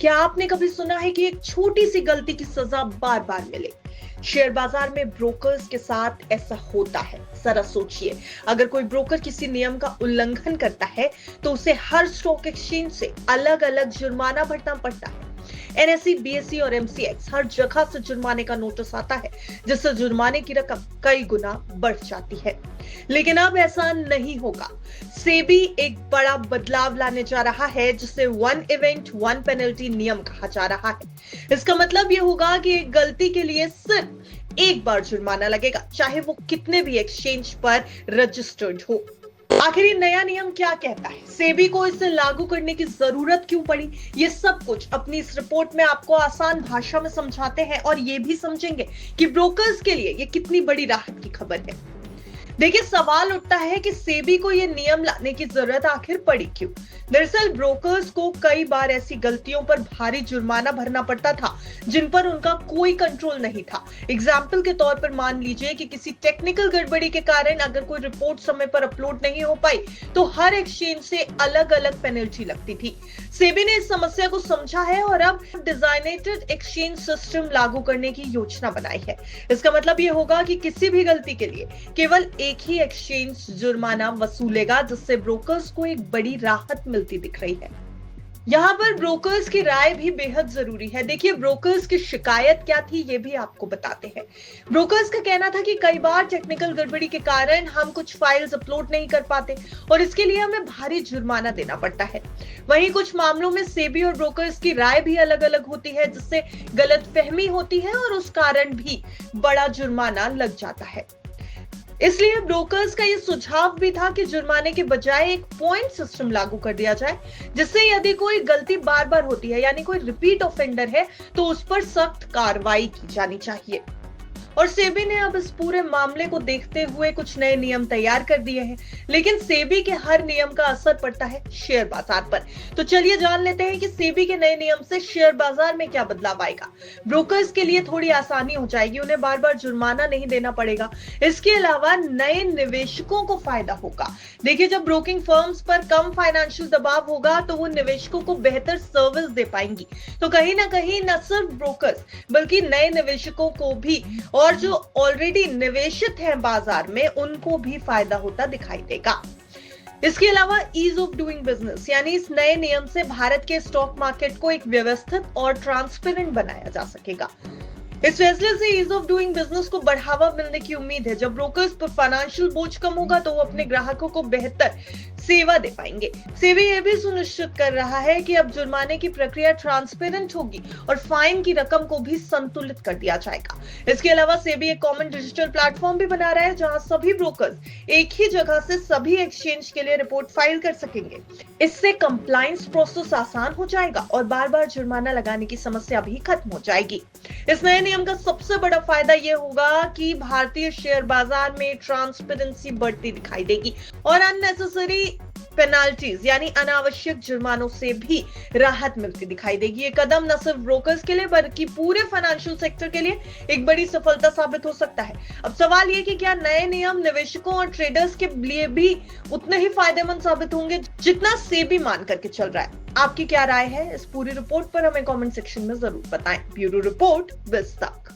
क्या आपने कभी सुना है कि एक छोटी सी गलती की सजा बार बार मिले? शेयर बाजार में ब्रोकर्स के साथ ऐसा होता है। जरा सोचिए, अगर कोई ब्रोकर किसी नियम का उल्लंघन करता है तो उसे हर स्टॉक एक्सचेंज से अलग अलग जुर्माना भरना पड़ता है। एनएसई, बीएसई और एमसीएक्स हर जगह से जुर्माने का नोटिस आता है, जिससे जुर्माने की रकम कई गुना बढ़ जाती है। लेकिन अब ऐसा नहीं होगा। सेबी एक बड़ा बदलाव लाने जा रहा है, जिसे वन इवेंट वन पेनल्टी नियम कहा जा रहा है। इसका मतलब यह होगा कि एक गलती के लिए सिर्फ एक बार जुर्माना लगेगा, चाहे वो कितने भी एक्सचेंज पर रजिस्टर्ड हो। आखिर ये नया नियम क्या कहता है? सेबी को इसे लागू करने की जरूरत क्यों पड़ी? ये सब कुछ अपनी इस रिपोर्ट में आपको आसान भाषा में समझाते हैं और ये भी समझेंगे कि ब्रोकर्स के लिए ये कितनी बड़ी राहत की खबर है। देखिए, सवाल उठता है कि सेबी को यह नियम लाने की जरूरत आखिर पड़ी क्यों? दरअसल ब्रोकर्स को कई बार ऐसी गलतियों पर भारी जुर्माना भरना पड़ता था जिन पर उनका कोई कंट्रोल नहीं था। एग्जाम्पल के तौर पर मान लीजिए कि किसी टेक्निकल गड़बड़ी के कारण अगर कोई रिपोर्ट समय पर अपलोड नहीं हो पाई तो हर एक्सचेंज से अलग अलग पेनल्टी लगती थी। सेबी ने इस समस्या को समझा है और अब डिजाइनेटेड एक्सचेंज सिस्टम लागू करने की योजना बनाई है। इसका मतलब यह होगा कि किसी भी गलती के लिए केवल एक ही एक्सचेंज जुर्माना वसूलेगा, जिससे ब्रोकर्स को एक बड़ी राहत मिलती दिख रही है। यहाँ पर ब्रोकर्स की राय भी बेहद जरूरी है। देखिए, ब्रोकर्स की शिकायत क्या थी ये भी आपको बताते हैं। ब्रोकर्स का कहना था कि कई बार टेक्निकल गड़बड़ी के कारण हम कुछ फाइल्स अपलोड नहीं कर पाते और इसके लिए हमें भारी जुर्माना देना पड़ता है। वहीं कुछ मामलों में सेबी और ब्रोकर्स की राय भी अलग अलग होती है, जिससे गलतफहमी होती है और उस कारण भी बड़ा जुर्माना लग जाता है। इसलिए ब्रोकर्स का ये सुझाव भी था कि जुर्माने के बजाय एक पॉइंट सिस्टम लागू कर दिया जाए, जिससे यदि कोई गलती बार बार होती है, यानी कोई रिपीट ऑफेंडर है, तो उस पर सख्त कार्रवाई की जानी चाहिए। और सेबी ने अब इस पूरे मामले को देखते हुए कुछ नए नियम तैयार कर दिए हैं, लेकिन सेबी के हर नियम का असर पड़ता है शेयर बाजार पर। तो चलिए जान लेते हैं कि सेबी के नए नियम से शेयर बाजार में क्या बदलाव आएगा। ब्रोकर्स के लिए थोड़ी आसानी हो जाएगी, उन्हें बार बार जुर्माना नहीं देना पड़ेगा। इसके अलावा नए निवेशकों को फायदा होगा। देखिए, जब ब्रोकिंग फर्म्स पर कम फाइनेंशियल दबाव होगा तो वो निवेशकों को बेहतर सर्विस दे पाएंगी। तो कहीं ना कहीं न सिर्फ ब्रोकर्स बल्कि नए निवेशकों को भी और जो ऑलरेडी निवेशित हैं बाजार में, उनको भी फायदा होता दिखाई देगा। इसके अलावा ईज ऑफ डूइंग बिजनेस, यानी इस नए नियम से भारत के स्टॉक मार्केट को एक व्यवस्थित और ट्रांसपेरेंट बनाया जा सकेगा। इस फैसले से ईज ऑफ डूइंग बिजनेस को बढ़ावा मिलने की उम्मीद है। जब ब्रोकर्स पर फाइनेंशियल बोझ कम होगा तो वो अपने ग्राहकों को बेहतर सेवा दे पाएंगे। सेबी यह भी सुनिश्चित कर रहा है कि अब जुर्माने की प्रक्रिया ट्रांसपेरेंट होगी और फाइन की रकम को भी संतुलित कर दिया जाएगा। इसके अलावा सेबी एक कॉमन डिजिटल प्लेटफॉर्म भी बना रहा है, जहां सभी ब्रोकर्स एक ही जगह से सभी एक्सचेंज के लिए रिपोर्ट फाइल कर सकेंगे। इससे कंप्लायंस प्रोसेस आसान हो जाएगा और बार बार जुर्माना लगाने की समस्या भी खत्म हो जाएगी। इस नए नियम का सबसे बड़ा फायदा यह होगा कि भारतीय शेयर बाजार में ट्रांसपेरेंसी बढ़ती दिखाई देगी और अननेसेसरी पेनाल्टीज यानी अनावश्यक जुर्मानों से भी राहत मिलती दिखाई देगी। ये कदम न सिर्फ ब्रोकर्स के लिए बल्कि पूरे फाइनेंशियल सेक्टर के लिए एक बड़ी सफलता साबित हो सकता है। अब सवाल ये कि क्या नए नियम निवेशकों और ट्रेडर्स के लिए भी उतने ही फायदेमंद साबित होंगे जितना सेबी मान करके चल रहा है? आपकी क्या राय है? इस पूरी रिपोर्ट पर हमें कमेंट सेक्शन में जरूर बताएं। ब्यूरो रिपोर्ट, बिज़ तक।